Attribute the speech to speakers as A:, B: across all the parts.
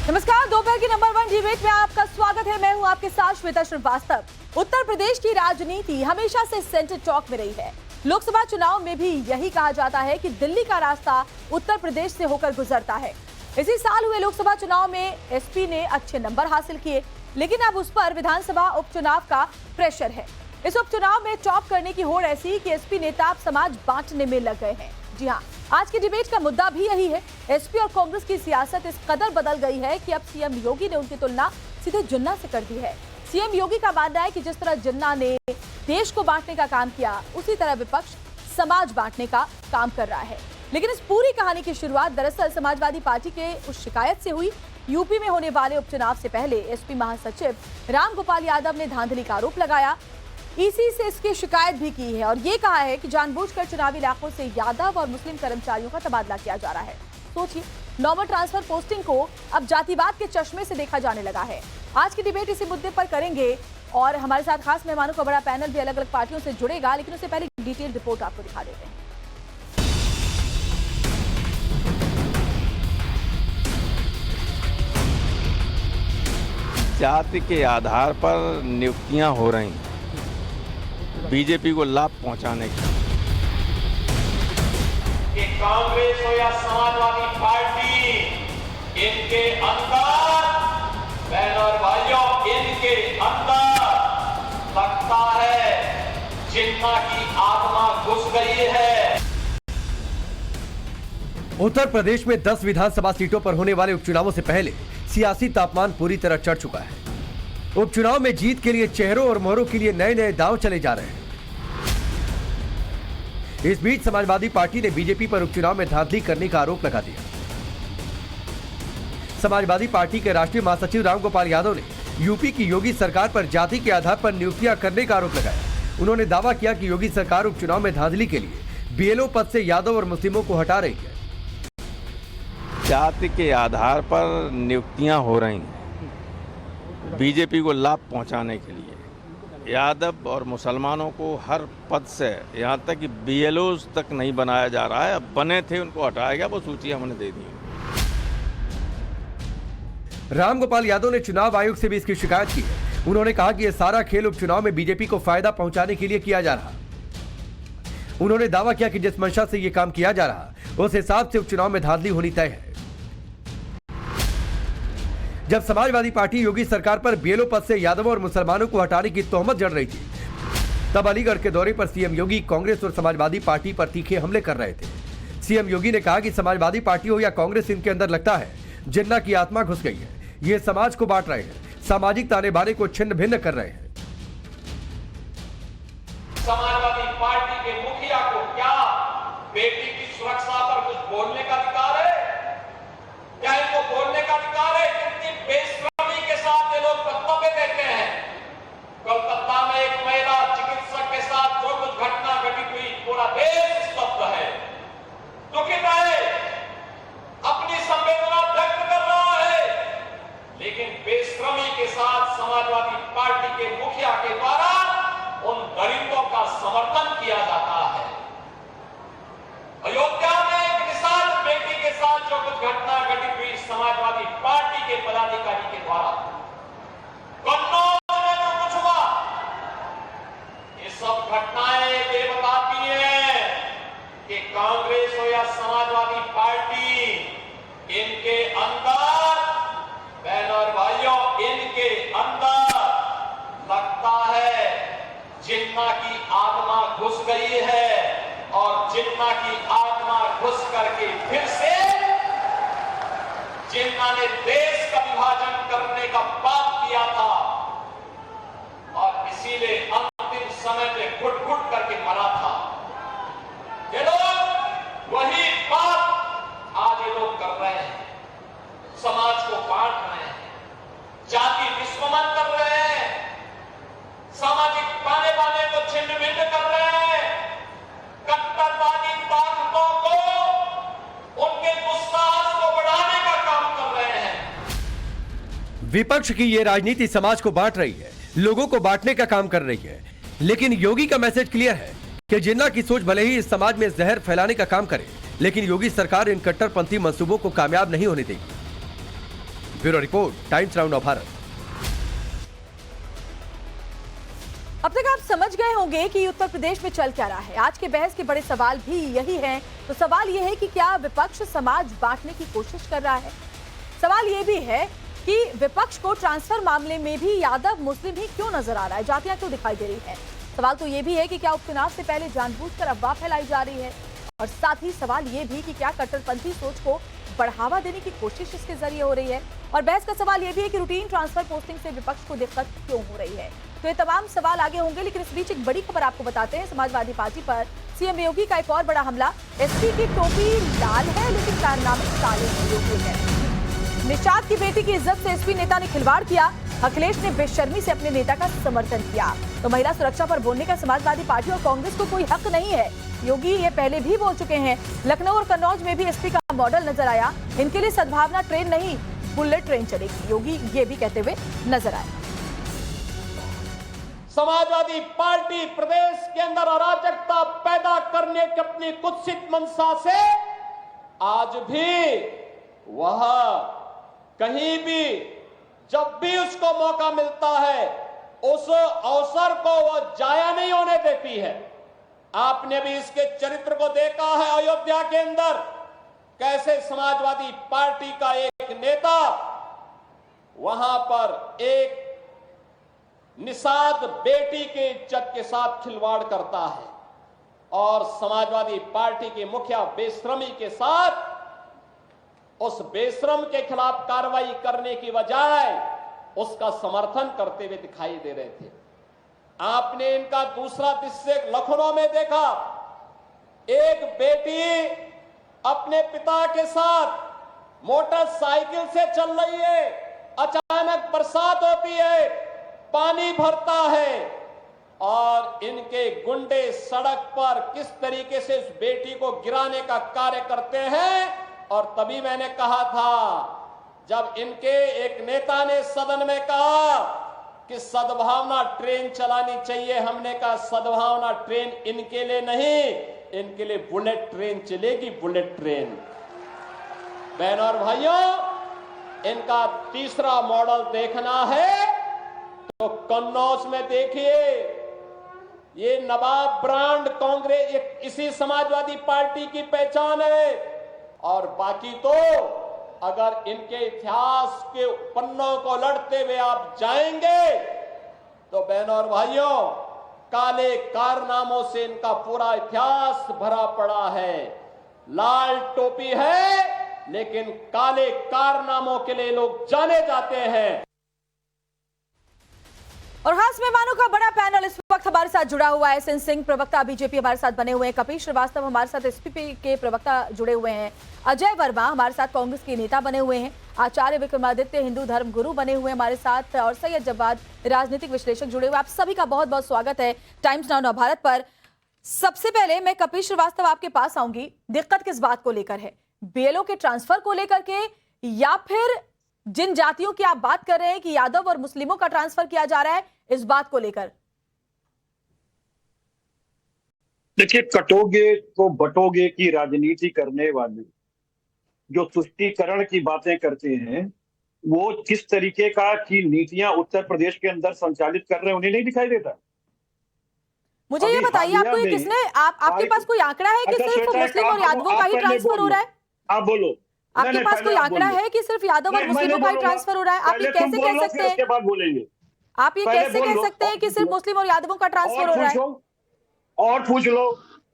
A: नमस्कार, दोपहर की नंबर 1 डिबेट में आपका स्वागत है। मैं हूं आपके साथ श्वेता श्रीवास्तव। उत्तर प्रदेश की राजनीति हमेशा से सेंटर टॉक में रही है। लोकसभा चुनाव में भी यही कहा जाता है कि दिल्ली का रास्ता उत्तर प्रदेश से होकर गुजरता है। इसी साल हुए लोकसभा चुनाव में एसपी ने अच्छे नंबर हासिल किए, लेकिन अब उस पर विधानसभा उपचुनाव का प्रेशर है। इस उपचुनाव में टॉप करने की होड़ ऐसी कि एसपी नेता अब समाज बांटने में लग गए हैं। जी हाँ, आज की डिबेट का मुद्दा भी यही है। एसपी और कांग्रेस की सियासत इस कदर बदल गई है कि अब सीएम योगी ने उनकी तुलना सीधे जिन्ना से कर दी है। सीएम योगी का मानना है कि जिस तरह जिन्ना ने देश को बांटने का काम किया, उसी तरह विपक्ष समाज बांटने का काम कर रहा है। लेकिन इस पूरी कहानी की शुरुआत दरअसल समाजवादी पार्टी के उस शिकायत से हुई। यूपी में होने वाले उपचुनाव से पहले एसपी महासचिव रामगोपाल यादव ने धांधली का आरोप लगाया। ईसी से इसकी शिकायत भी की है और ये कहा है कि जानबूझकर चुनावी इलाकों से यादव और मुस्लिम कर्मचारियों का तबादला किया जा रहा है। सोचिए, नॉर्मल ट्रांसफर पोस्टिंग को अब जातिवाद के चश्मे से देखा जाने लगा है। आज की डिबेट इसी मुद्दे पर करेंगे और हमारे साथ खास मेहमानों का बड़ा पैनल भी अलग अलग पार्टियों से जुड़ेगा, लेकिन उससे पहले डिटेल रिपोर्ट आपको दिखा देते हैं।
B: जाति के आधार पर नियुक्तियां हो रही बीजेपी को लाभ पहुंचाने की।
C: कि कांग्रेस हो या समाजवादी पार्टी, इनके अंदर बहनों और भाइयों, इनके अंदर लगता है जिन्ना की आत्मा घुस गई है।
D: उत्तर प्रदेश में 10 विधानसभा सीटों पर होने वाले उपचुनावों से पहले सियासी तापमान पूरी तरह चढ़ चुका है। उपचुनाव में जीत के लिए चेहरों और मोहरों के लिए नए नए दांव चले जा रहे हैं। इस बीच समाजवादी पार्टी ने बीजेपी पर उपचुनाव में धांधली करने का आरोप लगा दिया। समाजवादी पार्टी के राष्ट्रीय महासचिव रामगोपाल यादव ने यूपी की योगी सरकार पर जाति के आधार पर नियुक्तियां करने का आरोप लगाया। उन्होंने दावा किया कि योगी सरकार उपचुनाव में धांधली के लिए बीएलओ पद से यादव और मुस्लिमों को हटा रही है।
B: जाति के आधार पर नियुक्तियां हो रही बीजेपी को लाभ पहुंचाने के लिए। यादव और मुसलमानों को हर पद से, यहां तक कि बीएलओ तक नहीं बनाया जा रहा है। अब बने थे उनको हटाया गया, वो सूची हमने दे दी।
D: रामगोपाल यादव ने चुनाव आयोग से भी इसकी शिकायत की है। उन्होंने कहा कि यह सारा खेल उपचुनाव में बीजेपी को फायदा पहुंचाने के लिए किया जा रहा। उन्होंने दावा किया कि जिस मंशा से यह काम किया जा रहा, उस हिसाब से उपचुनाव में धांधली होनी तय है। जब समाजवादी पार्टी योगी सरकार पर बीएलओ पद से यादव और मुसलमानों को हटाने की तोहमत जड़ रही थी, तब अलीगढ़ के दौरे पर सीएम योगी कांग्रेस और समाजवादी पार्टी पर तीखे हमले कर रहे थे। सीएम योगी ने कहा कि समाजवादी पार्टी हो या कांग्रेस, इनके अंदर लगता है जिन्ना की आत्मा घुस गई है। ये समाज को बांट रहे हैं, सामाजिक ताने बाने को छिन्न भिन्न कर रहे हैं।
C: समाजवादी पार्टी के मुखिया को क्या बेटी की सुरक्षा पर कुछ बोलने का अधिकार है? क्या इनको बोलने का अधिकार है? कितनी बेशर्मी के साथ ये लोग वक्तव्य देते हैं। कोलकाता में एक महिला चिकित्सक के साथ जो कुछ घटना घटित हुई, पूरा देश स्तब्ध है, दुखित है, अपनी संवेदना व्यक्त कर रहा है। लेकिन बेशर्मी के साथ समाजवादी पार्टी के मुखिया के द्वारा उन दलितों का समर्थन किया जाता है। अयोध्या में एक निषाद बेटी के साथ जो कुछ घटना घटित हुई समाजवादी पार्टी के पदाधिकारी के द्वारा, कन्नौज में जो कुछ हुआ, ये सब घटनाएं ये बताती हैं कि कांग्रेस हो या समाजवादी पार्टी, इनके अंदर बहनों और भाइयों, इनके अंदर लगता है जिन्ना की आत्मा घुस गई है। और जिन्ना की आत्मा घुस करके फिर से जिन्ना ने देश का विभाजन करने का पाप किया था और इसीलिए अंतिम समय में घुट-घुट करके मरा था। ये लोग वही बात आज ये लोग कर रहे हैं, समाज को बांट रहे हैं, जाति विस्मरण कर रहे हैं, सामाजिक ताने बाने को छिन्न भिन्न कर रहे हैं, कट्टरवादी ताकतों को, उनके दुस्साहस को बढ़ाने का काम कर रहे हैं।
D: विपक्ष की ये राजनीति समाज को बांट रही है, लोगों को बांटने का काम कर रही है। लेकिन योगी का मैसेज क्लियर है कि जिन्ना की सोच भले ही इस समाज में जहर फैलाने का काम करे, लेकिन योगी सरकार इन कट्टरपंथी मंसूबों को कामयाब नहीं होने देगी। Bureau report, times now Bharat.
A: अब तक आप समझ गए होंगे कि उत्तर प्रदेश में चल क्या रहा है। आज के बहस के बड़े सवाल भी यही हैं। तो सवाल यह है कि क्या विपक्ष समाज बांटने की कोशिश कर रहा है? सवाल यह भी है कि विपक्ष को ट्रांसफर मामले में भी यादव मुस्लिम ही क्यों नजर आ रहा है, जातियां क्यों दिखाई दे रही है? सवाल तो यह भी है कि क्या उपचुनाव से पहले जानबूझकर अफवाह फैलाई जा रही है? और साथ ही सवाल यह भी कि क्या कट्टरपंथी सोच को बढ़ावा देने की कोशिश इसके जरिए हो रही है? और बहस का सवाल यह भी है कि रूटीन ट्रांसफर पोस्टिंग से विपक्ष को दिक्कत क्यों हो रही है? तो ये तमाम सवाल आगे होंगे, लेकिन इस बीच एक बड़ी खबर आपको बताते हैं। समाजवादी पार्टी पर सीएम योगी का एक और बड़ा हमला। एसपी की टोपी लाल है लेकिन कारनामे काले योगी है। निषाद की बेटी की इज्जत से एसपी नेता ने खिलवाड़ किया। अखिलेश ने बेशर्मी से अपने नेता का समर्थन किया। तो महिला सुरक्षा पर बोलने का समाजवादी पार्टी और कांग्रेस को कोई हक नहीं है। योगी ये पहले भी बोल चुके हैं। लखनऊ और कन्नौज में भी एसपी का मॉडल नजर आया। इनके लिए सद्भावना ट्रेन नहीं, बुलेट ट्रेन चलेगी। योगी ये भी कहते हुए नजर आए।
C: समाजवादी पार्टी प्रदेश के अंदर अराजकता पैदा करने की अपनी कुत्सित मंशा से आज भी वह कहीं भी जब भी उसको मौका मिलता है उस अवसर को वह जाया नहीं होने देती है। आपने भी इसके चरित्र को देखा है अयोध्या के अंदर, कैसे समाजवादी पार्टी का एक नेता वहां पर एक निषाद बेटी के इज्जत के साथ खिलवाड़ करता है और समाजवादी पार्टी के मुखिया बेशर्मी के साथ उस बेशरम के खिलाफ कार्रवाई करने की बजाय उसका समर्थन करते हुए दिखाई दे रहे थे। आपने इनका दूसरा दृश्य लखनऊ में देखा। एक बेटी अपने पिता के साथ मोटरसाइकिल से चल रही है, अचानक बरसात होती है, पानी भरता है और इनके गुंडे सड़क पर किस तरीके से उस बेटी को गिराने का कार्य करते हैं। और तभी मैंने कहा था, जब इनके एक नेता ने सदन में कहा कि सद्भावना ट्रेन चलानी चाहिए, हमने कहा सद्भावना ट्रेन इनके लिए नहीं, इनके लिए बुलेट ट्रेन चलेगी, बुलेट ट्रेन। बहनों और भाइयों, इनका तीसरा मॉडल देखना है तो कन्नौज में देखिए, ये नवाब ब्रांड कांग्रेस इसी समाजवादी पार्टी की पहचान है। और बाकी तो अगर इनके इतिहास के पन्नों को लड़ते हुए आप जाएंगे तो बहनों और भाइयों, काले कारनामों से इनका पूरा इतिहास भरा पड़ा है। लाल टोपी है लेकिन काले कारनामों के लिए लोग जाने जाते हैं।
A: और खास मेहमानों का बड़ा पैनल इस वक्त हमारे साथ जुड़ा हुआ है। एसएन सिंह प्रवक्ता बीजेपी हमारे साथ बने हुए हैं, कपिल श्रीवास्तव हमारे साथ एसपी के प्रवक्ता जुड़े हुए हैं, अजय वर्मा हमारे साथ कांग्रेस के नेता बने हुए हैं, आचार्य विक्रमादित्य हिंदू धर्म गुरु बने हुए हैं हमारे साथ, और सैयद जब्बाद राजनीतिक विश्लेषक जुड़े हुए। आप सभी का बहुत बहुत स्वागत है टाइम्स नाउ भारत पर। सबसे पहले मैं कपिल श्रीवास्तव आपके पास आऊंगी। दिक्कत किस बात को लेकर है? बीएलओ के ट्रांसफर को लेकर के, या फिर जिन जातियों की आप बात कर रहे हैं कि यादव और मुस्लिमों का ट्रांसफर किया जा रहा है, इस बात को लेकर?
E: देखिए, कटोगे तो बटोगे की राजनीति करने वाले जो तुष्टीकरण की बातें करते हैं, वो किस तरीके का की नीतियां उत्तर प्रदेश के अंदर संचालित कर रहे हैं उन्हें नहीं दिखाई देता।
A: मुझे ये बताइए, आपको ये किसने, आपके पास कोई आंकड़ा है कि सिर्फ मुस्लिम और यादवों का ही ट्रांसफर हो रहा है?
E: आप बोलो।
A: आपके पास कोई आंकड़ा है कि सिर्फ यादव और मुस्लिमों का ही ट्रांसफर हो रहा है? आप ये कैसे कह सकते हैं?
E: उसके बाद बोलेंगे।
A: आप ये कैसे कह सकते हैं कि सिर्फ मुस्लिम और यादवों का ट्रांसफर हो रहा है?
E: और पूछ लो,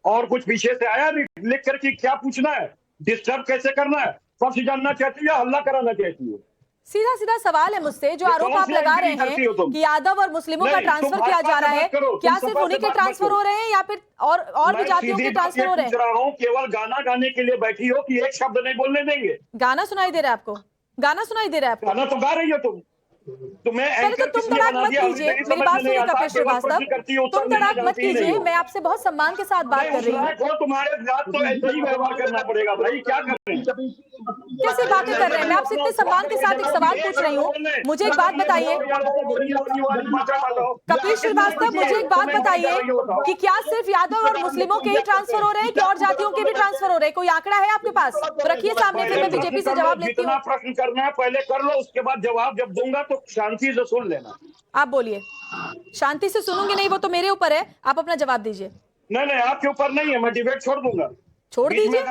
E: और कुछ पीछे से आया भी लिख कर कि क्या पूछना है, डिस्टर्ब कैसे करना है, सब जानना चाहती है, हल्ला कराना चाहती है।
A: सीधा सीधा सवाल है मुझसे, जो आरोप आप लगा रहे हैं कि यादव और मुस्लिमों का ट्रांसफर किया जा रहा है, क्या सिर्फ उन्हीं के ट्रांसफर हो रहे हैं या फिर और भी जातियों के ट्रांसफर हो रहे हैं?
E: केवल गाना गाने के लिए बैठी हो कि एक शब्द नहीं बोलने देंगे?
A: गाना सुनाई दे रहा है आपको? गाना सुनाई दे रहा है आपको?
E: गाना तो गा रही हो तुम। तुम्हें
A: पहले तो तुम तड़ाक मत कीजिए, मेरी बात सुनिए कपिल श्रीवास्तव, तुम तड़ाक मत कीजिए, मैं आपसे बहुत सम्मान के साथ बात कर रही हूँ।
E: तुम्हारे साथ तो ऐसे ही व्यवहार करना पड़ेगा भाई, क्या कर रहे हैं?
A: कैसी बातें कर रहे हैं? मैं आपसे इतने सम्मान के साथ एक सवाल पूछ रही हूँ, मुझे एक बात बताइए कपिल श्रीवास्तव, मुझे एक बात बताइए कि क्या सिर्फ यादव और मुस्लिमों के ही ट्रांसफर हो रहे हैं कि और जातियों के भी ट्रांसफर हो रहे हैं? कोई आंकड़ा है आपके पास? तो रखिए सामने, फिर मैं बीजेपी से जवाब लेती हूँ।
E: प्रश्न करना है पहले कर लो, उसके बाद जवाब जब दूंगा तो शांति से सुन लेना।
A: आप बोलिए। शांति से सुनूंगी नहीं, वो तो मेरे ऊपर है, आप अपना जवाब दीजिए।
E: नहीं आपके ऊपर नहीं है, मैं डिबेट छोड़ दूंगा।
A: छोड़ दीजिए,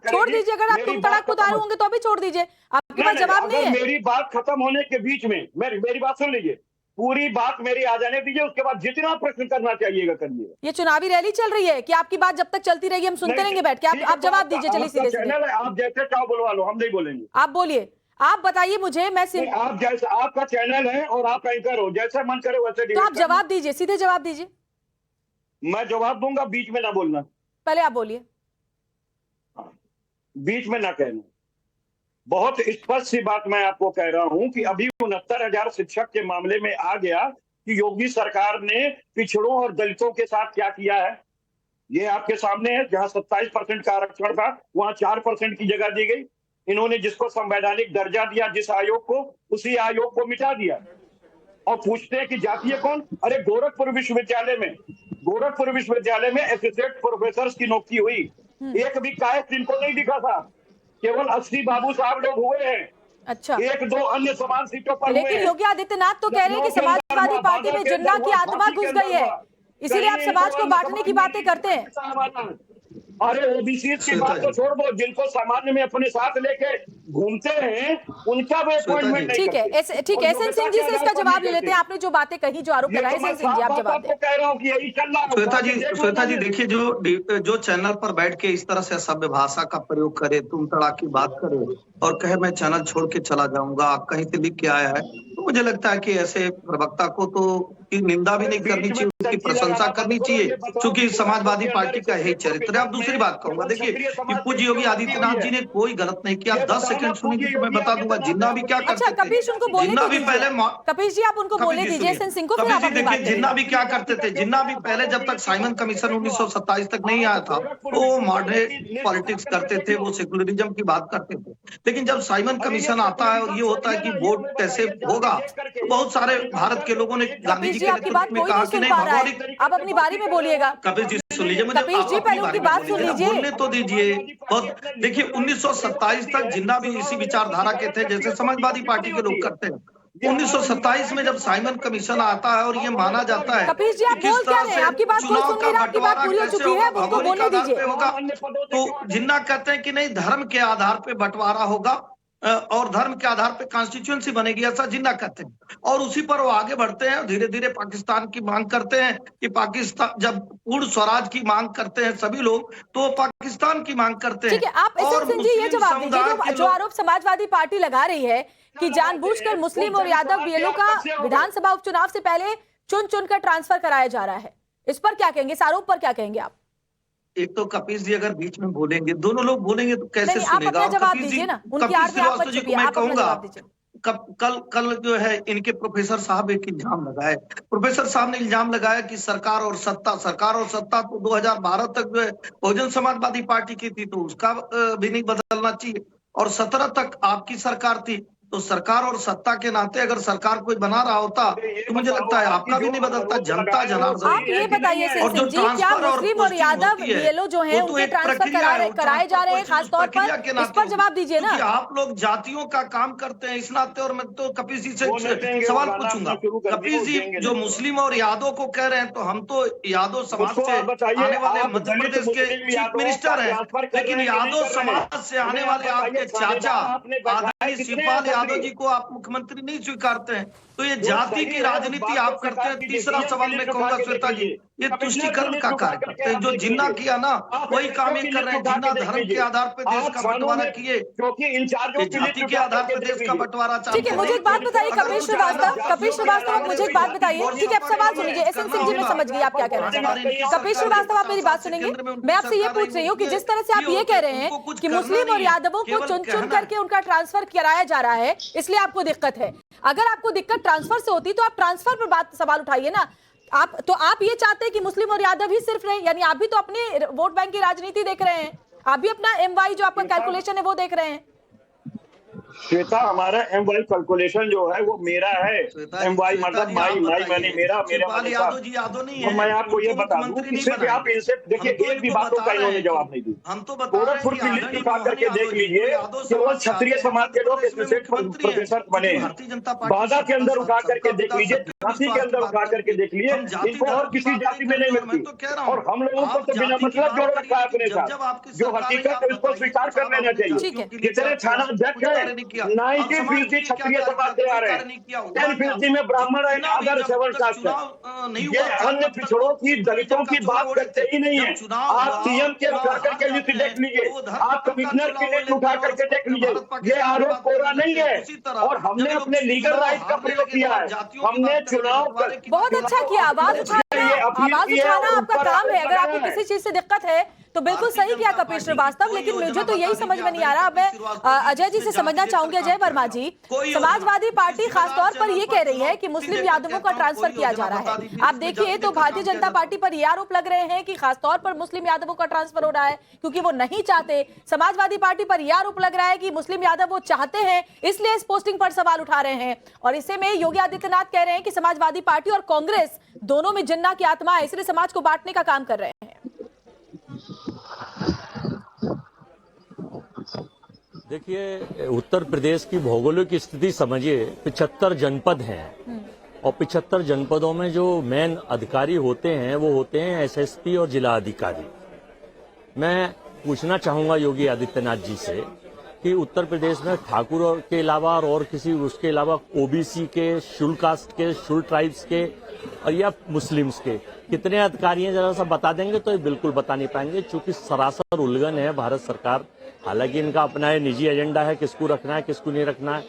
E: छोड़
A: दीजिए। अगर आप तुम तड़ाक उतारू होंगे तो भी छोड़ दीजिए, आपके पास जवाब नहीं है।
E: मेरी बात खत्म होने के बीच में मेरी बात सुन लीजिए, पूरी बात मेरी आ जाने दीजिए, उसके बाद जितना प्रश्न करना चाहिएगा करिए।
A: ये चुनावी रैली चल रही है कि आपकी बात जब तक चलती रहेगी हम सुनते रहेंगे बैठ के? आप जवाब दीजिए, चलिए सीधे सीधे।
E: आप जैसे चाहो बुलवा लो, हम नहीं बोलेंगे।
A: आप बोलिए, आप बताइए मुझे। मैं
E: आप जैसे, आपका चैनल है और आप एंकर हो, जैसे मन करे वैसे।
A: तो आप जवाब दीजिए, सीधे जवाब दीजिए।
E: मैं जवाब दूंगा, बीच में ना बोलना।
A: पहले आप बोलिए।
E: बीच में ना कहना। बहुत स्पष्ट सी बात मैं आपको कह रहा हूं कि अभी 69,000 शिक्षक के मामले में आ गया कि योगी सरकार ने पिछड़ों और दलितों के साथ क्या किया है। ये आपके सामने है। जहां 27% का आरक्षण था वहां 4% की जगह दी गई। इन्होंने जिसको संवैधानिक दर्जा दिया, जिस आयोग को, उसी आयोग को मिटा दिया। और पूछते हैं कि जातीय कौन? अरे गोरखपुर विश्वविद्यालय में एसोसिएट प्रोफेसर की नियुक्ति हुई, एक भी कायक इनको नहीं दिखा था, केवल 80 बाबू साहब लोग हुए हैं।
A: अच्छा,
E: 1-2 अन्य समान सीटों पर
A: लेकिन योगी आदित्यनाथ तो कह रहे हैं कि समाजवादी पार्टी में जिन्ना की आत्मा घुस गई है, इसीलिए आप समाज को बांटने की बातें करते हैं।
E: अरे ओबीसी की बात तो छोड़ दो, जिनको सामान्य में अपने साथ लेके घूमते हैं उनका वो अपॉइंटमेंट नहीं
A: करते। ठीक है, एसएन सिंह जी से इसका जवाब ले लेते हैं। आपने जो बातें कही, जो आरोप लगाए, एसएन सिंह जी आप जवाब दें।
E: कह रहा हूं कि यही चल रहा है।
F: श्वेता जी देखिए, जो चैनल पर बैठ के इस तरह से सभ्य भाषा का प्रयोग करे, तुम तड़ाक की बात करे और कहे मैं चैनल छोड़ के चला जाऊंगा, कहीं से लिख के आया है, तो मुझे लगता है कि ऐसे प्रवक्ता को तो की निंदा भी नहीं करनी चाहिए, उसकी प्रशंसा करनी चाहिए, क्योंकि समाजवादी पार्टी का यही चरित्र है। अब दूसरी बात कहूंगा, देखिए कि पूज्य योगी आदित्यनाथ जी ने कोई गलत नहीं किया। 10 सेकंड सुनेंगे तो मैं बता दूंगा जिन्ना भी क्या करते थे।
A: कपिश उनको बोलने
F: जिन्ना भी पहले,
A: कपिश जी आप उनको बोलने दीजिए, एसएन सिंह को, फिर आप अपनी बात करें।
F: जिन्ना भी क्या करते थे, जिन्ना भी पहले जब तक साइमन कमीशन 1927 तक नहीं आया था वो मॉडरेट पॉलिटिक्स करते थे, वो सेकुलरिज्म की बात करते थे। लेकिन जब साइमन कमीशन आता है और ये होता है कि वोट कैसे होगा, तो बहुत सारे भारत के लोगों ने गांधी जी के नेतृत्व में कहा कि नहीं भौगोलिक।
A: आप अपनी बारी में बोलिएगा।
F: कपिल जी सुन लीजिए, मुझे
A: कपिश जी पहले उनकी बात सुन लीजिए,
F: बोलने तो दीजिए। और देखिए 1927 तक जिन्ना भी इसी विचारधारा के थे जैसे समाजवादी पार्टी के लोग करते हैं। 1927 में जब साइमन कमीशन आता है और ये माना जाता है,
A: कपिश जी आप बोल क्या रहे हैं? आपकी बात कोई सुन नहीं रहा, आपकी बात पूरी हो चुकी है, अब उनको बोलने दीजिए।
F: तो जिन्ना कहते हैं कि नहीं धर्म के आधार पे बंटवारा होगा और धर्म के आधार पे कॉन्स्टिट्यूएंसी बनेगी, ऐसा जिन्ना कहते हैं। और उसी पर वो आगे बढ़ते हैं, धीरे धीरे पाकिस्तान की मांग करते हैं कि पाकिस्तान, जब पूर्ण स्वराज की मांग करते हैं सभी लोग, तो पाकिस्तान की मांग करते हैं।
A: ठीक है, आप एसएन सिंह जी ये जवाब दीजिए, जो आरोप समाजवादी पार्टी लगा रही है कि जानबूझकर मुस्लिम और यादव बीएलओ का विधानसभा उपचुनाव से पहले चुन चुनकर ट्रांसफर कराया जा रहा है, इस पर क्या कहेंगे? इस आरोप पर क्या कहेंगे आप?
F: एक तो कपिश जी अगर बीच में बोलेंगे, दोनों लोग बोलेंगे तो कैसे
A: नहीं,
F: सुनेगा?
A: आप अपना जवाब दीजिए ना, उनकी आड़ में आप मत छुपिए, आप अपना जवाब दीजिए।
F: कल जो है इनके प्रोफेसर साहब एक इल्जाम लगाए। प्रोफेसर साहब ने इल्जाम लगाया कि सरकार और सत्ता तो 2012 तक जो है बहुजन समाजवादी पार्टी की थी, तो उसका भी नहीं बदलना चाहिए। और 17 तक आपकी सरकार थी, तो सरकार और सत्ता के नाते अगर सरकार कोई बना रहा होता तो मुझे लगता है आपका भी नहीं बदलता, जनता जनार्दन।
A: आप ये बताइए एसएन सिंह जी, क्या मुस्लिम और यादव बीएलओ जो है उनके ट्रांसफर कराए जा रहे हैं खासतौर पर? इस पर जवाब दीजिए ना।
F: आप लोग जातियों का काम करते हैं इस नाते। और मैं तो कपिश जी से सवाल पूछूंगा, कपिश जी जो मुस्लिम और यादव को कह रहे हैं, तो हम तो यादव समाज से आने वाले मध्य प्रदेश के चीफ मिनिस्टर हैं, लेकिन यादव समाज से आने वाले आपके चाचा आदरणीय शिवपाल यादव जी को आप मुख्यमंत्री नहीं स्वीकारते हैं, तो ये जाति की राजनीति आप करते हैं। तीसरा सवाल मैं कहूंगा श्वेता जी, ये तुष्टिकरण का कार्य करते हैं। जो जिन्ना किया ना वही काम ये कर रहे हैं। जिन्ना धर्म के आधार पर देश का बंटवारा किए, जाति के आधार पर देश का बंटवारा चाहते हैं।
A: ठीक है, मुझे एक बात बताइए कपिश श्रीवास्तव, आप मुझे एक बात बताइए। ठीक है, आप सवाल सुन लीजिए। एसएन सिंह जी मैं समझ गई आप क्या कह रहे हैं। कपिश श्रीवास्तव आप मेरी बात सुनेंगे। मैं आपसे ये पूछ रही हूँ कि जिस तरह से आप ये कह रहे हैं कि मुस्लिम और यादवों को चुन चुन करके उनका ट्रांसफर कराया जा रहा है, इसलिए आपको दिक्कत है। अगर आपको दिक्कत ट्रांसफर से होती तो आप ट्रांसफर पर बात सवाल उठाइए ना। आप ये चाहते हैं कि मुस्लिम और यादव ही सिर्फ रहे, यानी आप भी तो अपने वोट बैंक की राजनीति देख रहे हैं, आप भी अपना एमवाई जो आपका कैलकुलेशन है वो देख रहे हैं।
E: श्वेता, हमारा MY कैलकुलेशन जो है वो मेरा है। MY मतलब माई मैंने मेरा
F: यादव नहीं है।
E: मैं आपको ये बता दूं कि सिर्फ आप इनसे देखिए, एक भी बातों का इन्होंने जवाब नहीं दी।
F: हम तो
E: गोरखपुर की लिस्ट उठा करके देख लीजिए, केवल क्षत्रिय समाज के लोग एसोसिएट प्रोफेसर बने हैं। बांदा के अंदर उठा करके देख लीजिए, झांसी के अंदर उठा करके देख लीजिए, इनको और किसी जाति में नहीं मिलती। और हम लोगों को तो बिना मतलब जोड़ रखा है अपने साथ। जो हकीकत है उसको स्वीकार कर लेना चाहिए। जितने थाना अध्यक्ष है 90% क्षत्रिय समाज से आ रहे हैं, 10% में ब्राह्मण है, अदर 7 कास्ट है। ये अन्य पिछड़ों की, दलितों की बात करते ही नहीं है। आप सीएम के उठा करके लिस्ट देख लीजिए, आप कमिश्नर की लिस्ट उठा करके देख लीजिए, ये आरोप कोरा नहीं है। और हमने अपने लीगल राइट का प्रयोग किया है। हमने चुनाव
A: बहुत अच्छा किया। आवाज उठाना आपका काम है। अगर आपको किसी चीज से दिक्कत है तो बिल्कुल सही किया कपिल श्रीवास्तव, लेकिन मुझे तो यही समझ में नहीं आ रहा। अब मैं अजय जी से समझना चाहूंगी। अजय वर्मा जी, समाजवादी पार्टी खासतौर पर ये कह रही है कि मुस्लिम यादवों का ट्रांसफर किया जा रहा है। आप देखिए तो भारतीय जनता पार्टी पर ये आरोप लग रहे हैं कि खासतौर पर मुस्लिम यादवों का ट्रांसफर हो रहा है क्योंकि वो नहीं चाहते। समाजवादी पार्टी पर यह आरोप लग रहा है कि मुस्लिम यादव वो चाहते हैं, इसलिए इस पोस्टिंग पर सवाल उठा रहे हैं। और इसे में योगी आदित्यनाथ कह रहे हैं कि समाजवादी पार्टी और कांग्रेस दोनों में जिन्ना की आत्मा है, इसलिए समाज को बांटने का काम कर रहे हैं।
G: देखिए, उत्तर प्रदेश की भौगोलिक स्थिति समझिए, 75 जनपद हैं और 75 जनपदों में जो मेन अधिकारी होते हैं वो होते हैं SSP और जिला अधिकारी। मैं पूछना चाहूंगा योगी आदित्यनाथ जी से कि उत्तर प्रदेश में ठाकुर के अलावा और किसी उसके अलावा OBC के, शेड्यूल कास्ट के, शेड्यूल ट्राइब्स के और या मुस्लिम्स के कितने अधिकारी हैं, जरा सा बता देंगे तो ये बिल्कुल बता नहीं पाएंगे, क्योंकि सरासर उल्लंघन है। भारत सरकार, हालांकि इनका अपना निजी एजेंडा है किसको रखना है किसको नहीं रखना है,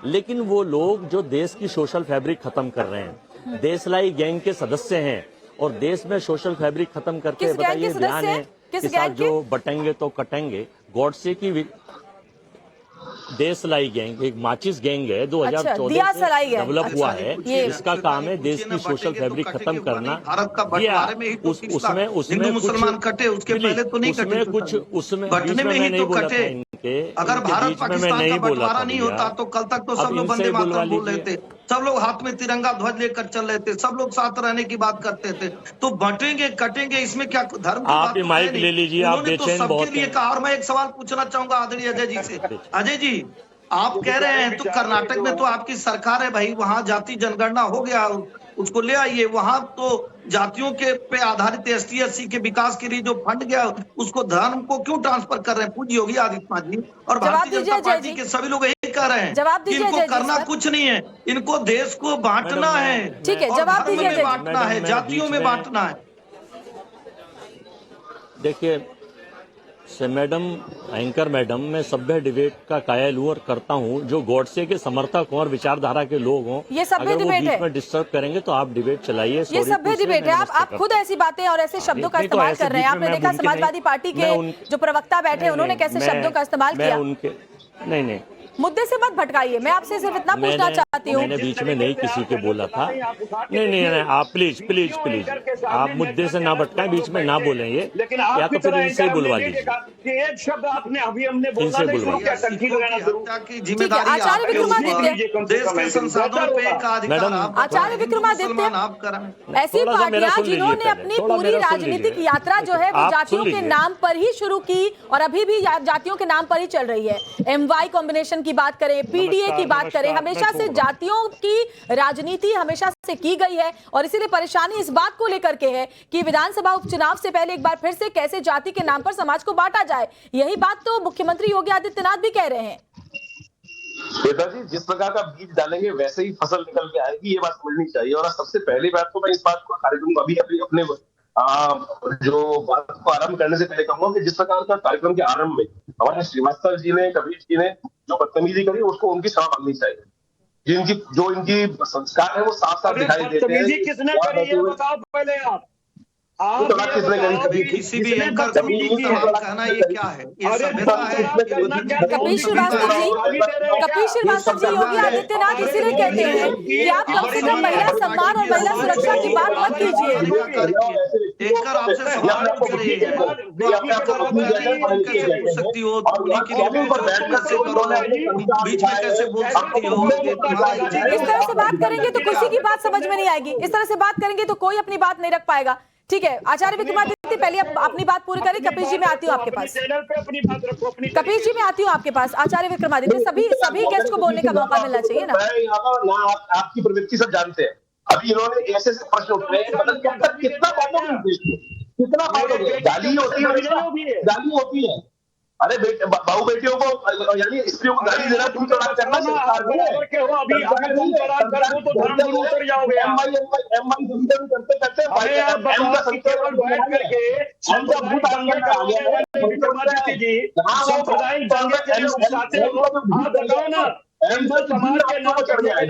G: लेकिन वो लोग जो देश की सोशल फैब्रिक खत्म कर रहे हैं, देशलाई गैंग के सदस्य हैं और देश में सोशल फैब्रिक खत्म करके बताइए ध्यान है कि साथ जो बटेंगे तो कटेंगे। गॉडसे की देशलाई गैंग एक माचिस गैंग है, 2014 से डेवलप हुआ है। इसका काम है देश की सोशल फैब्रिक खत्म करना। उसमें
F: मुसलमान कटे, उसके पहले तो नहीं कटे,
G: उसमें बटने में ही तो कटे।
F: अगर भारत पाकिस्तान का बंटवारा नहीं होता तो कल तक तो सब लोग वंदे मातरम बोल रहे थे, सब लोग हाथ में तिरंगा ध्वज लेकर चल रहे थे, सब लोग साथ रहने की बात करते थे। तो बटेंगे कटेंगे, इसमें क्या धर्म की बात?
G: आप माइक ले लीजिए, आप बेचैन बहुत
F: लिए कहा। और मैं एक सवाल पूछना चाहूंगा आदरणीय अजय जी से। अजय जी, आप कह रहे हैं तो कर्नाटक में तो आपकी सरकार है भाई, वहां जाति जनगणना हो गया, उसको ले आइए। वहां तो जातियों के पे आधारित ST SC के विकास के लिए जो फंड गया उसको धर्म को क्यों ट्रांसफर कर रहे हैं पूज्य योगी आदित्यनाथ जी? और भारतीय जनता पार्टी के सभी लोग यही कह रहे हैं कि इनको करना कुछ नहीं है, इनको देश को बांटना है।
A: ठीक है, जवाब दीजिए।
F: बांटना है, जातियों में बांटना है।
G: देखिए मैडम, एंकर मैडम, मैं सभ्य डिबेट का कायल हूँ और करता हूँ। जो गॉडसे के समर्थक हों और विचारधारा के लोग हों,
A: ये सभ्य डिबेट है।
G: डिस्टर्ब करेंगे तो आप डिबेट चलाइए।
A: ये सभ्य डिबेट है। आप खुद ऐसी बातें और ऐसे शब्दों का इस्तेमाल कर रहे हैं। आपने देखा समाजवादी पार्टी के जो प्रवक्ता बैठे उन्होंने कैसे शब्दों का इस्तेमाल किया।
G: नहीं,
A: मुद्दे से मत भटकाइए। मैं आपसे सिर्फ इतना पूछना चाहती हूँ।
G: मैंने बीच में नहीं किसी के बोला था। नहीं, आप प्लीज आप मुद्दे से ना भटकाएं, बीच में ना बोलें ये, या तो फिर इनसे बुलवा लीजिए।
E: एक शब्द आपने अभी हमने बोलना नहीं शुरू किया,
A: आचार्य विक्रमादित्य, ऐसी पार्टियां जिन्होंने अपनी पूरी राजनीतिक यात्रा जो है वो जातियों के नाम पर ही शुरू की और अभी भी जातियों के नाम पर ही चल रही है। MY कॉम्बिनेशन की बात करें, PDA की बात करें, हमेशा से जातियों की राजनीति हमेशा से की गई है और इसीलिए परेशानी इस बात को लेकर के है कि विधानसभा उपचुनाव से पहले एक बार फिर से कैसे जाति के नाम पर समाज को बांटा जाए। यही बात तो मुख्यमंत्री योगी आदित्यनाथ भी कह रहे हैं।
H: श्वेता जी, जिस प्रकार का बीज डालेंगे वैसे ही फसल निकल के आएगी, ये बात समझनी चाहिए। और सबसे पहली बात तो मैं इस बात को कार्यक्रम अभी अपने जो बात को आरंभ करने से पहले कहूंगा कि जिस प्रकार का कार्यक्रम के आरंभ में हमारे श्रीवास्तव जी ने, कबीर जी ने जो बदतमीजी करी उसको उनकी क्षमा मांगनी चाहिए। जो इनकी संस्कार है वो साफ साफ दिखाई देते हैं।
E: किसने करी है बताओ पहले आप।
H: किसने करी कभी
F: किसी भी एंकर को कहना ये क्या है, ये सभ्यता है?
A: कपिल श्रीवास्तव जी योगी आदित्यनाथ इसीलिए कहते हैं कि आप कम से कम महिला सम्मान और महिला सुरक्षा की बात मत कीजिए।
F: एंकर आपसे सवाल पूछ रही है कैसे पूछ सकती हो, बीच में कैसे बोल सकती हो?
A: इस तरह से बात करेंगे तो किसी की बात समझ में नहीं आएगी, इस तरह से बात करेंगे तो कोई अपनी बात नहीं रख पाएगा। ठीक है, आचार्य विक्रमादित्य पहले अपनी बात पूरी करें। कपिल जी मैं आती हूँ आपके पास। कपिल जी मैं आती हूँ आपके पास। आचार्य विक्रमादित्य, सभी गेस्ट को बोलने का मौका मिलना चाहिए ना।
H: आपकी प्रवृत्ति सब जानते हैं। अभी इन्होंने ऐसे प्रश्न उठ रहे हैं, मतलब कितना बातों गाली होती है। अरे बहू बेटियों को यानी स्त्रियों को गाली देना तुम तो करना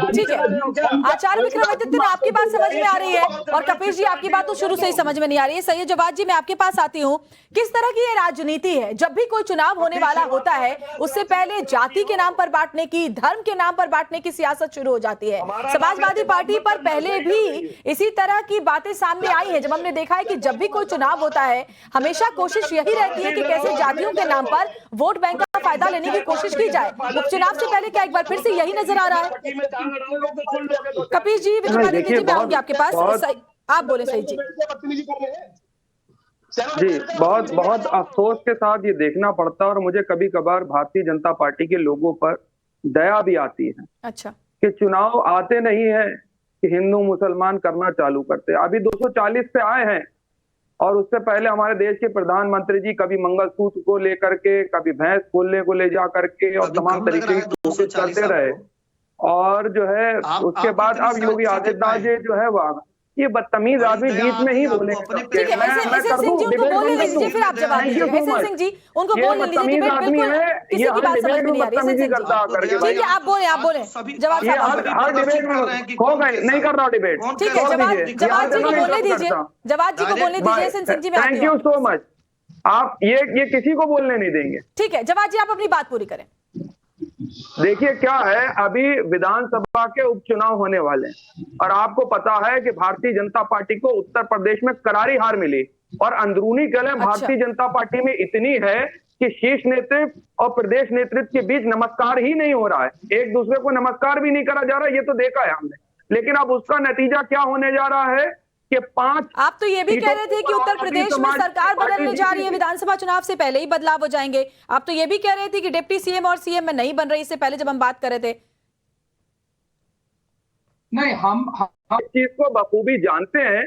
A: ठीक है, आचार्य विक्रमादित्य आपकी बात समझ में आ रही है और कपिल जी आपकी बात तो शुरू से ही समझ में नहीं आ रही है। सैयद जवाद जी मैं आपके पास आती हूँ। किस तरह की ये राजनीति है? जब भी कोई चुनाव होने वाला होता है उससे पहले जाति के नाम पर बांटने की, धर्म के नाम पर बांटने की सियासत शुरू हो जाती है। समाजवादी पार्टी पर पहले भी इसी तरह की बातें सामने आई है, जब हमने देखा है कि जब भी कोई चुनाव होता है हमेशा कोशिश यही रहती है कि कैसे जातियों के नाम पर वोट बैंक का फायदा लेने की कोशिश की जाए। उपचुनाव से पहले क्या एक बार फिर से यही नजर आ रहा है? कपिल जी, विक्रमादित्य जी मैं आऊंगी आपके पास, आप बोले सही जी।
I: जी बहुत अफसोस के साथ ये देखना पड़ता है और मुझे कभी कभार भारतीय जनता पार्टी के लोगों पर दया भी आती है।
A: अच्छा,
I: कि चुनाव आते नहीं है कि हिंदू मुसलमान करना चालू करते। अभी 240 पे आए हैं और उससे पहले हमारे देश के प्रधानमंत्री जी कभी मंगलसूत्र को लेकर के, कभी भैंस खोलने को ले जा करके और तमाम तरीके की कोशिश करते रहे। और जो है उसके बाद अब योगी आदित्यनाथ जी जो है वो ये बदतमीज आदमी बीच में ही बोले।
A: ठीक है, एसएन सिंह जी उनको बोलने दीजिए, फिर आप जवाब दीजिए। एसएन सिंह जी उनको बोलने दीजिए, डिबेट बिल्कुल किसी की बात समझ में नहीं आ रही। एसएन सिंह जी ठीक है, आप बोले जवाब साहब
I: हर डिबेट में हो गए, नहीं कर रहा डिबेट।
A: ठीक है, जवाब जी को बोलने दीजिए, जवाब जी को बोलने दीजिए। एसएन सिंह जी मैं
I: थैंक यू सो मच। आप ये किसी को बोलने नहीं देंगे।
A: ठीक है, जवाब जी आप अपनी बात पूरी करें।
I: देखिए क्या है, अभी विधानसभा के उपचुनाव होने वाले हैं और आपको पता है कि भारतीय जनता पार्टी को उत्तर प्रदेश में करारी हार मिली और अंदरूनी कलह भारतीय जनता पार्टी में इतनी है कि शीर्ष नेतृत्व और प्रदेश नेतृत्व के बीच नमस्कार ही नहीं हो रहा है। एक दूसरे को नमस्कार भी नहीं करा जा रहा, ये तो देखा है हमने। लेकिन अब उसका नतीजा क्या होने जा रहा है कि 5
A: आप तो ये भी कह रहे थे कि उत्तर प्रदेश में सरकार बदलने जा रही है, विधानसभा चुनाव से पहले ही बदलाव हो जाएंगे। आप तो ये भी कह रहे थे कि डिप्टी सीएम और सीएम में नहीं बन रही, इससे पहले जब हम बात कर रहे थे।
I: नहीं, हम इस चीज को बखूबी जानते हैं,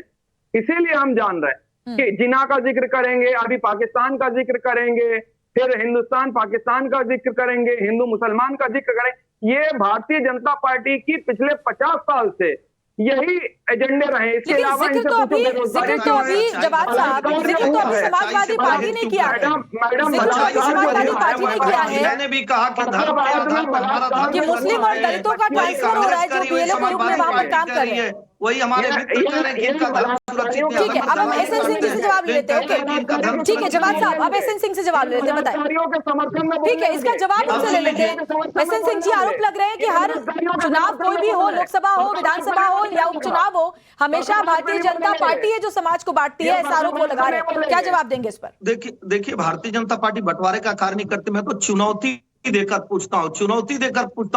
I: इसीलिए हम जान रहे हैं कि जिना का जिक्र करेंगे, अभी पाकिस्तान का जिक्र करेंगे, फिर हिंदुस्तान पाकिस्तान का जिक्र करेंगे, हिंदू मुसलमान का जिक्र करेंगे। ये भारतीय जनता पार्टी की पिछले 50 साल से यही एजेंडे रहे। इसके अलावा
A: जिक्र तो अभी जवाब साहब, जिक्र तो अभी समाजवादी पार्टी ने किया है। समाजवादी पार्टी ने किया है,
F: मैंने भी कहा कि धर्म के आधार पर हमारा धर्म
A: कि मुस्लिम और दलितों का ट्रांसफर हो रहा है, जो बीएलओ के रूप में वहां पर काम कर रहे हैं।
F: वही हमारे मित्र कह रहे हैं कि इनका धर्म सुरक्षित नहीं।
A: ठीक है, अब हम एसएन सिंह जी से जवाब लेते हैं। ओके ठीक है, जवाब साहब अब एसएन सिंह से जवाब लेते हैं, बताएं। ठीक है, इसका जवाब उनसे ले लेते हैं। एसएन सिंह जी आरोप लग रहे हैं कि हर चुनाव कोई भी हो, लोकसभा हो, विधानसभा हो या उपचुनाव हो, हमेशा भारतीय जनता पार्टी है जो समाज को बांटती है, ऐसा आरोप वो लगा रहे हैं। क्या जवाब देंगे इस पर?
F: देखिए भारतीय जनता पार्टी बंटवारे का कार्य नहीं करती। मैं तो चुनौती देकर पूछता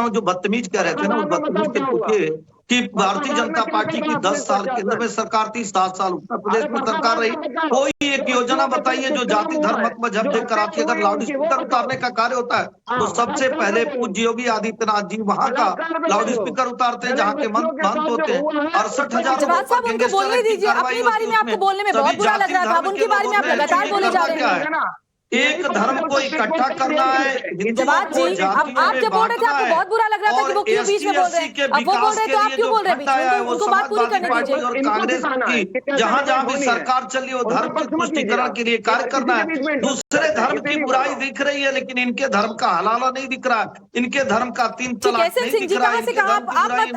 F: हूँ, जो बदतमीज कह रहे थे ना, बदतमीज के पूछिए कि भारतीय जनता पार्टी की 10 साल केंद्र में सरकार थी, 7 साल उत्तर प्रदेश में सरकार रही, कोई एक योजना बताइए जो जाति धर्म मत मजहब देख कर आपके अगर लाउड स्पीकर उतारने का कार्य होता है तो सबसे पहले पूज्य योगी आदित्यनाथ जी वहां का लाउड स्पीकर उतारते हैं जहाँ के महंत होते हैं। 68,000
A: जवाब साहब उनको बोलने दीजिए। अपनी बारी में आपको बोलने में बहुत बुरा लग रहा था, अब उनकी बारी में आप लगातार बोले जा रहे हैं।
F: एक धर्म को इकट्ठा करना है,
A: जवाब जी, अब आप जब बोल रहे थे आपको बहुत बुरा लग रहा था कि वो क्यों बीच में बोल रहे हैं, अब वो बोल रहे तो आप क्यों बोल रहे हैं बीच में? उनको बात पूरी करने दीजिए।
F: और कांग्रेस की जहाँ जहाँ भी सरकार चली वो धर्म के पुष्टिकरण के लिए कार्य करना है। दूसरे धर्म की बुराई दिख रही है लेकिन इनके धर्म का हलाला नहीं दिख रहा, इनके धर्म का 3 तलाक नहीं दिख रहा।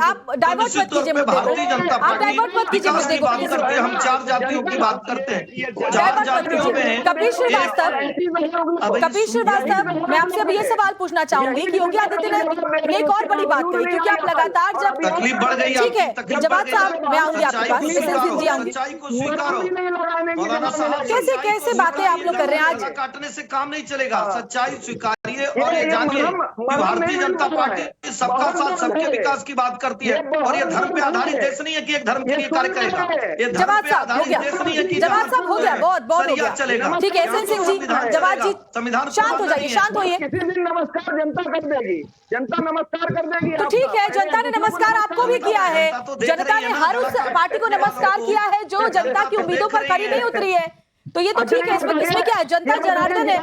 A: आप डाइवर्ट मत कीजिए मुद्दे
F: भारतीय जनता
A: को, आप डाइवर्ट मत कीजिए मुद्दे को प्लीज।
F: हम 4 जातियों की बात करते हैं, 4
A: डाइवर्ट मत
F: जातियों
A: कीजिए।
F: में
A: कपिल श्रीवास्तव, मैं आपसे अब ये सवाल पूछना चाहूंगी कि योगी आदित्यनाथ ने एक और बड़ी बात कही, क्योंकि आप लगातार जब
F: तकलीफ बढ़ गई,
A: ठीक है जवाब साहब मैं आऊंगी आपके पास, सिंह जी आऊंगी।
F: सच्चाई को स्वीकारो मौलाना साहब,
A: कैसे कैसे बातें आप लोग कर रहे हैं आज?
F: काटने से काम नहीं चलेगा, सच्चाई स्वीकारिए और ये जानिए कि भारतीय जनता पार्टी सबका साथ सबके विकास की बात करती है और ये धर्म पे आधारित देश नहीं है कि एक धर्म के लिए कार्य करेगा। ये धर्म पे आधारित देश नहीं है कि
A: जवाब साहब हो गया, बहुत बहुत हो गया,
F: चलेगा।
A: ठीक है सिंह जी, जवाब जी
F: संविधान
A: शांत हो जाइए, शांत होइए।
I: किसी दिन नमस्कार जनता कर देगी, जनता नमस्कार कर देगी।
A: तो ठीक है, जनता ने नमस्कार आपको भी किया है, जनता ने हर उस पार्टी को नमस्कार किया है जो जनता की उम्मीदों पर खरी नहीं उतरी है, तो ये तो ठीक है, इसमें क्या है? जनता जनार्दन है,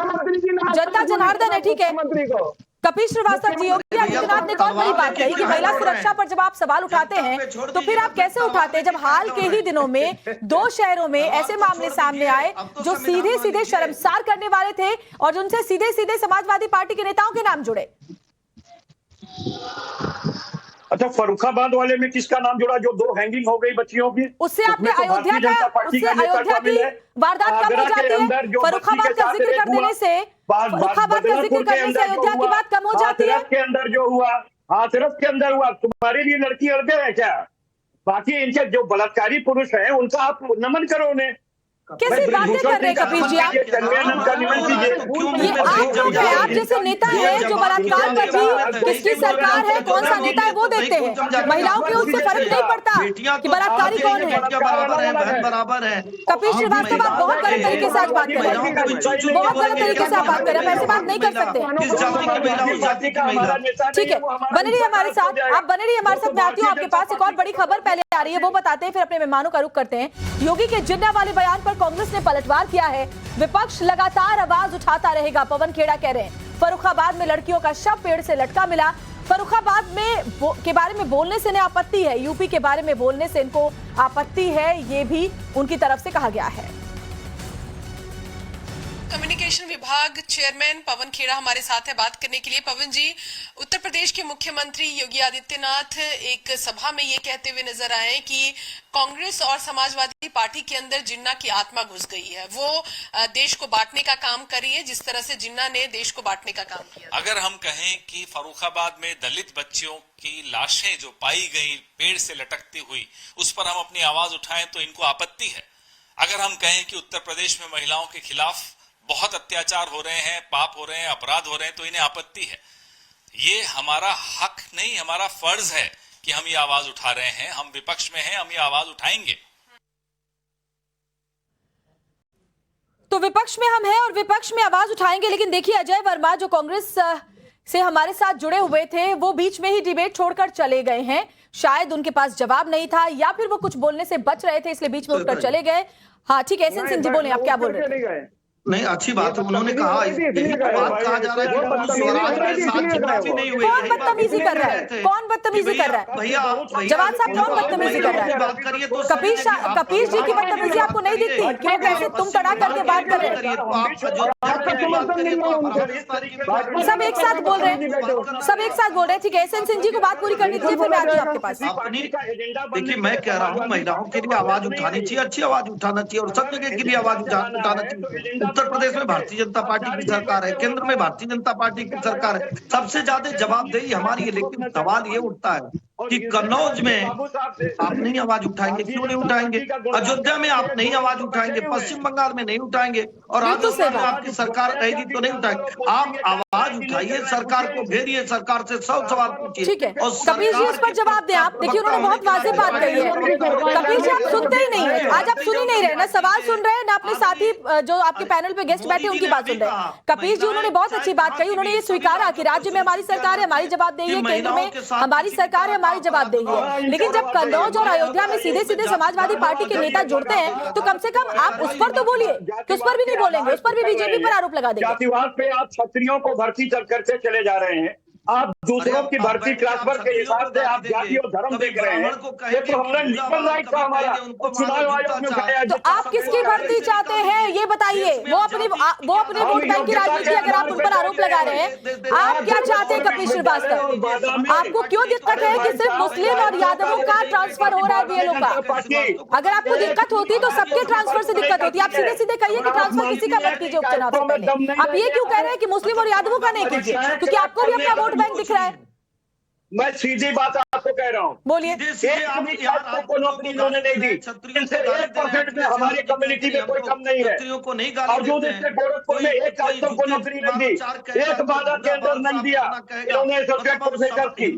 A: जनता जनार्दन है, ठीक है। कपिल श्रीवास्तव जी, योगी आदित्यनाथ ने बहुत बड़ी बात कही कि महिला सुरक्षा पर जब आप सवाल उठाते हैं तो फिर आप कैसे उठाते हैं जब हाल के ही दिनों में 2 शहरों में ऐसे मामले सामने आए जो सीधे सीधे शर्मसार करने वाले थे और जिनसे सीधे सीधे समाजवादी पार्टी के नेताओं के नाम जुड़े।
E: अच्छा, फर्रुखाबाद वाले में किसका नाम जुड़ा जो 2 हैंगिंग हो गई बच्चियों की?
A: उससे आपने अयोध्या की वारदात कम हो जाती है, फर्रुखाबाद का जिक्र कर देने से, फर्रुखाबाद का जिक्र करने से अयोध्या की बात कम हो जाती है।
E: हाथरस के अंदर जो हुआ, हाथरस के अंदर हुआ, तुम्हारे लिए लड़की अड़ते हैं क्या? बाकी इनके जो बलात्कारी पुरुष हैं उनका आप नमन करो उन्हें।
A: कैसी बातें कर रहे हैं कपिल जी आप? आप जैसे नेता हैं जो बलात्कार पर भी किसकी सरकार है, कौन सा नेता है वो देखते हैं, महिलाओं के उससे फर्क नहीं पड़ता कि बलात्कारी कौन है।
F: बराबर है।
A: कपिल श्रीवास्तव, आप बहुत गलत तरीके से आज बात कर रहे हैं, बहुत गलत तरीके से आप बात कर रहे हैं, ऐसे बात नहीं कर सकते। ठीक है, बने रहिए हमारे साथ, आप बने रहिए हमारे साथ। मैं आती हूँ आपके पास, एक और बड़ी खबर पहले आ रही है वो बताते हैं, फिर अपने मेहमानों का रुख करते हैं। योगी के जिन्ना वाले बयान पर कांग्रेस ने पलटवार किया है, विपक्ष लगातार आवाज उठाता रहेगा, पवन खेड़ा कह रहे हैं। फर्रुखाबाद में लड़कियों का शव पेड़ से लटका मिला, फर्रुखाबाद में के बारे में बोलने से इन्हें आपत्ति है, यूपी के बारे में बोलने से इनको आपत्ति है, ये भी उनकी तरफ से कहा गया है।
J: कम्युनिकेशन विभाग चेयरमैन पवन खेड़ा हमारे साथ है बात करने के लिए। पवन जी, उत्तर प्रदेश के मुख्यमंत्री योगी आदित्यनाथ एक सभा में ये कहते हुए नजर आए कि कांग्रेस और समाजवादी पार्टी के अंदर जिन्ना की आत्मा घुस गई है, वो देश को बांटने का काम कर रही है जिस तरह से जिन्ना ने देश को बांटने का काम किया।
K: अगर हम कहें कि फर्रुखाबाद में दलित बच्चियों की लाशें जो पाई गई पेड़ से लटकती हुई, उस पर हम अपनी आवाज उठाएं तो इनको आपत्ति है। अगर हम कहें कि उत्तर प्रदेश में महिलाओं के खिलाफ बहुत अत्याचार हो रहे हैं, पाप हो रहे हैं, अपराध हो रहे हैं, तो इन्हें आपत्ति है। ये हमारा हक नहीं, हमारा फर्ज है कि हम ये आवाज उठा रहे हैं, हम विपक्ष में हैं, हम ये आवाज उठाएंगे।
A: तो विपक्ष में हम हैं और विपक्ष में आवाज उठाएंगे, लेकिन देखिए अजय वर्मा जो कांग्रेस से हमारे साथ जुड़े हुए थे वो बीच में ही डिबेट छोड़कर चले गए हैं, शायद उनके पास जवाब नहीं था या फिर वो कुछ बोलने से बच रहे थे इसलिए बीच में उठकर चले गए। हाँ ठीक है, सिंह जी बोले, आप क्या बोल रहे थे?
F: नहीं, अच्छी बात है, उन्होंने कहा बात कहा जा रहा है कि स्वराज के साथ जितना भी नहीं हुई।
A: कौन बदतमीजी कर रहा है, कौन बदतमीजी कर रहा है?
F: भैया
A: जवाब साहब कौन बदतमीजी कर रहा है?
F: बात करिए तो
A: कपिल जी की बदतमीजी आपको नहीं दिखती कि वो कैसे तुम तड़ा करके बात कर रहे हैं? सब एक साथ बोल रहे हैं, सब एक साथ बोल रहे हैं। ठीक है, सिंह जी को बात पूरी करनी चाहिए, फिर मैं आती हूँ आपके पास।
F: देखिए, मैं कह रहा हूँ महिलाओं के लिए आवाज उठानी चाहिए, अच्छी आवाज उठाना चाहिए और सब जगह के लिए आवाज उठाना चाहिए। उत्तर प्रदेश में भारतीय जनता पार्टी की सरकार है, केंद्र में भारतीय जनता पार्टी की सरकार है, सबसे ज्यादा जवाबदेही हमारी है। लेकिन सवाल ये उठता है कि कन्नौज में आप नहीं आवाज उठाएंगे, क्यों नहीं उठाएंगे? अयोध्या में आप नहीं आवाज उठाएंगे, पश्चिम बंगाल में नहीं उठाएंगे और राजस्थान में आपकी सरकार रहेगी तो नहीं उठाएंगे। आप आवाज उठाइए, सरकार को घेरिए, सरकार से 100 सवाल पूछिए।
A: ठीक है, कपिल जी इस पर जवाब दें आप। देखिए उन्होंने बहुत वाज़ेह बात कही है। कपिल जी आप सुनते ही नहीं है, आज आप सुन ही नहीं रहे, ना सवाल सुन रहे हैं ना अपने साथी जो आपके पैनल पे गेस्ट बैठे उनकी बात सुन रहे हैं। कपिल जी उन्होंने बहुत अच्छी बात कही, उन्होंने ये स्वीकारा कि राज्य में हमारी सरकार है, हमारी जवाबदेही है, केंद्र में हमारी सरकार है, कार्रवाई जवाबदेही है, लेकिन जब कन्नौज और अयोध्या में सीधे सीधे समाजवादी पार्टी के नेता जुड़ते हैं तो कम से कम आप उस पर तो बोलिए, कि उस पर भी नहीं बोलेंगे, उस पर भी बीजेपी पर आरोप लगा देंगे।
E: जातिवाद पे आप क्षत्रियों को भर्ती करते चले जा रहे हैं, आप दूसरों की भर्ती ट्रांसफर के हिसाब से आप जाति और धर्म देख रहे हैं। ये तो हमने लीगल राइट का हमारा चुनाव आयोग ने उठाया।
A: तो आप किसकी भर्ती चाहते हैं ये बताइए? वो अपने वोट बैंक की राजनीति, अगर आप उन पर आरोप लगा रहे हैं, आप क्या चाहते हैं कपिल श्रीवास्तव? आपको क्यों दिक्कत है कि सिर्फ मुस्लिम और यादवों का ट्रांसफर हो रहा है बीएलओ का? अगर आपको दिक्कत होती तो सबके ट्रांसफर से दिक्कत होती। आप सीधे सीधे कहिए कि ट्रांसफर किसी का मत कीजिए उपचुनाव से पहले। आप ये क्यों कह रहे हैं कि मुस्लिम और यादवों का नहीं कीजिए, क्योंकि आपको भी अपना वोट बैंक दिख रहा है?
E: मैं सीधी बात आपको कह रहा हूँ,
A: बोलिए।
E: को नौकरी इन्होंने नहीं दी, इनसे 1% में हमारी कम्युनिटी में कोई कम नहीं है। और जो गोरखपुर में 1 छात्रों को नौकरी नहीं दी, एक वादा के अंदर नहीं दिया, इन्होंने सब्जेक्ट प्रोफेसर की।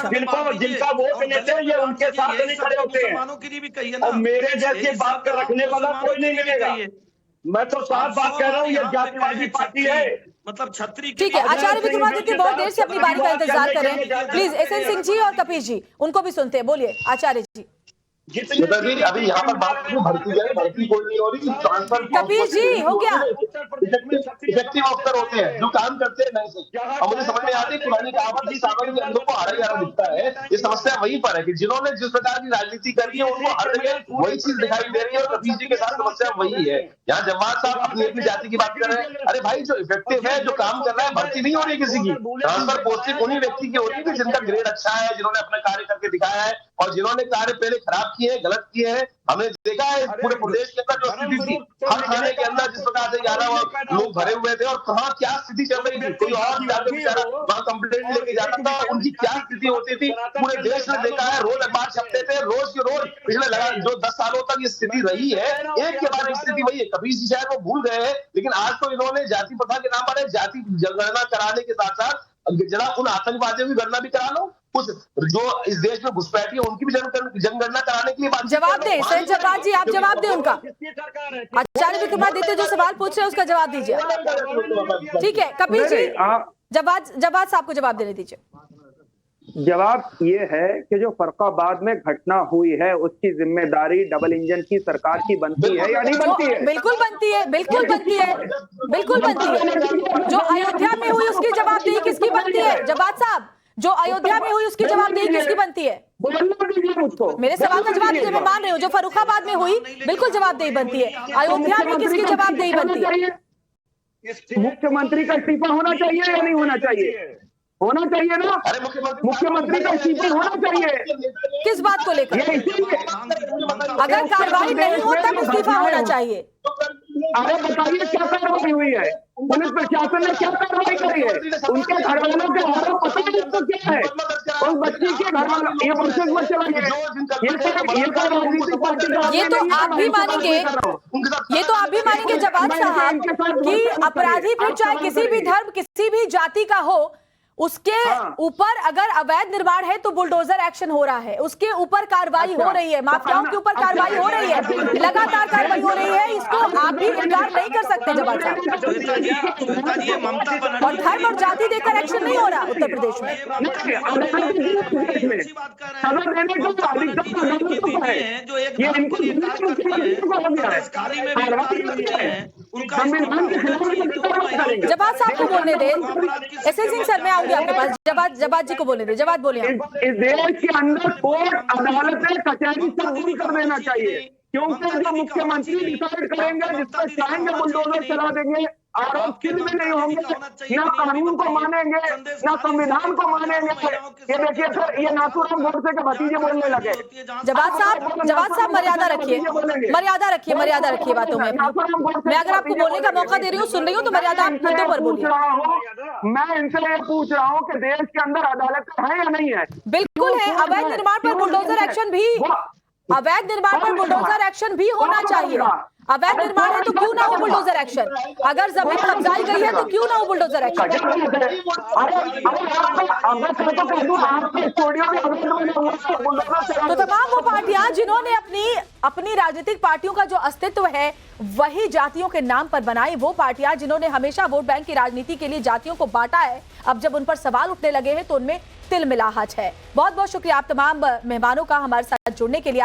E: जिनका वोट लेते हैं ये उनके साथ नहीं खड़े होते हैं, और मेरे जैसे बात कर रखने वाला कोई नहीं मिलेगा। मैं तो साफ बात कह रहा हूँ, ये जातिवादी पार्टी है।
F: मतलब छतरी।
A: ठीक है, आचार्य विक्रमादित्य बहुत देर से अपनी बारी का इंतजार कर रहे हैं। प्लीज एसएन सिंह जी और कपिल जी, उनको भी सुनते हैं। बोलिए आचार्य जी।
H: अभी यहाँ पर बात करें भर्ती कोई नहीं हो रही, ट्रांसफर।
A: कपिल जी हो गया।
H: इफेक्टिव अफसर होते हैं जो काम करते हैं नहीं से। और मुझे समझ में आती है पुरानी कहावत जी, सागर के अंदर को हरा ग्यारह दिखता है। ये समस्या वहीं पर है कि जिन्होंने जिस प्रकार की राजनीति करी है उनको हर जगह वही चीज दिखाई दे रही है, और कपिल जी के साथ समस्या वही है। यहाँ जमात साहब अपनी अपनी जाति की बात कर रहे हैं। अरे भाई, जो इफेक्टिव है, जो काम कर रहा है, भर्ती नहीं हो रही किसी की। ट्रांसफर पोस्टिंग उन्हीं व्यक्ति की हो रही है जिनका ग्रेड अच्छा है, जिन्होंने अपना कार्य करके दिखाया है, और जिन्होंने कार्य पहले खराब किए हैं, गलत किए हैं। हमने देखा है पूरे प्रदेश के अंदर जो स्थिति थी, हर थाने के अंदर जिस प्रकार से 11 लोग भरे हुए थे, और कहाँ क्या स्थिति चल रही थी। कोई और बेचारा वहां कंप्लेंट लेके जाता था, उनकी क्या स्थिति होती थी पूरे देश ने देखा है। रोज अखबार छपते थे, रोज के रोज पिछले जो 10 सालों तक ये स्थिति रही है, एक के बाद एक स्थिति वही है। कबीर जी शायद वो भूल गए हैं, लेकिन आज तो इन्होंने जाति प्रथा के नाम पर जाति जनगणना कराने के साथ साथ जरा उन आतंकवादियों की गणना भी करा लो, कुछ जो इस देश में घुसपैठी है उनकी भी जनगणना कराने के लिए बात।
A: जवाब दें सैयद जब्बार जी, आप जवाब दें उनका। आचार्य विक्रमादित्य जो सवाल पूछ रहे हैं उसका जवाब दीजिए। ठीक है कपिल जी, जवाब साहब को जवाब देने दीजिए।
I: जवाब ये है कि जो फर्रुखाबाद में घटना हुई है उसकी जिम्मेदारी डबल इंजन की सरकार की बनती है या नहीं बनती है?
A: बिल्कुल बनती है, बिल्कुल बनती है, बिल्कुल बनती है। जो अयोध्या में हुई उसकी जवाबदेही किसकी बनती है? जवाब साहब, जो अयोध्या में हुई उसकी जवाबदेही किसकी बनती है? मेरे सवाल का जवाब दीजिए। मैं मान रही हूँ जो फर्रुखाबाद में हुई बिल्कुल जवाबदेही बनती है। अयोध्या में किसकी जवाबदेही बनती है?
I: मुख्यमंत्री का इस्तीफा होना चाहिए या नहीं होना चाहिए? होना चाहिए ना। मुख्यमंत्री का इस्तीफा होना चाहिए।
A: किस बात को लेकर? अगर कार्रवाई नहीं हो तब इस्तीफा होना चाहिए।
I: अरे बताइए क्या कार्रवाई हुई है? पुलिस प्रशासन ने क्या कार्रवाई करी है? उनके घर वालों के आरोप पता नहीं तो क्या है? उस बच्ची के घर वालों ये प्रोसेस में चला गया।
A: ये तो आप भी मानेंगे, ये तो आप भी मानेंगे जवाब साहब कि अपराधी फिर चाहे किसी भी धर्म किसी भी जाति का हो, उसके ऊपर अगर अवैध निर्माण है तो बुलडोजर एक्शन हो रहा है, उसके ऊपर कार्रवाई हो रही है, माफियाओं के ऊपर कार्रवाई हो रही है, लगातार कार्रवाई हो रही है। इसको आप भी इनकार नहीं कर सकते जवाब साहब। और धर्म और जाति देकर एक्शन नहीं हो रहा उत्तर प्रदेश में। जवाब साहब को बोलने दे। एसएन सिंह सर, मैं आऊंगी आपके पास। जवाब जी को बोलने दे। जवाब बोलिए।
I: इस देश के अंदर कोर्ट अदालतें कचहरी सब दूर कर देना चाहिए, क्योंकि जो मुख्यमंत्री डिसाइड करेंगे जिसका चाहेंगे बुलडोजर चला देंगे। आरोप किन में नहीं होंगे, ना कानून को मानेंगे ना संविधान को मानेंगे। ये देखिए सर, ये नाथूराम गोडसे के भतीजे बोलने लगे।
A: जवाब साहब मर्यादा रखिए, मर्यादा रखिए, मर्यादा रखिए बातों में। मैं अगर आपको बोलने का मौका दे रही हूँ, सुन रही हूँ, तो मर्यादा आप मुद्दों पर बोलिए।
I: मैं इनसे ये पूछ रहा हूँ कि देश के अंदर अदालत है या नहीं है?
A: बिल्कुल है। अवैध निर्माण पर बुलडोजर एक्शन भी, अवैध निर्माण पर बुलडोजर एक्शन भी होना चाहिए। अवैध निर्माण है तो क्यों ना हो बुलडोजर एक्शन? अगर जमीन कब्जाई गई है तो क्यों ना हो बुलडोजर एक्शन? तो तमाम वो पार्टियां जिन्होंने अपनी राजनीतिक पार्टियों का जो अस्तित्व है वही जातियों के नाम पर बनाई, वो पार्टियां जिन्होंने हमेशा वोट बैंक की राजनीति के लिए जातियों को बांटा है, अब जब उन पर सवाल उठने लगे हैं तो उनमें तिलमिलाहट है। बहुत बहुत शुक्रिया आप तमाम मेहमानों का हमारे साथ जुड़ने के लिए।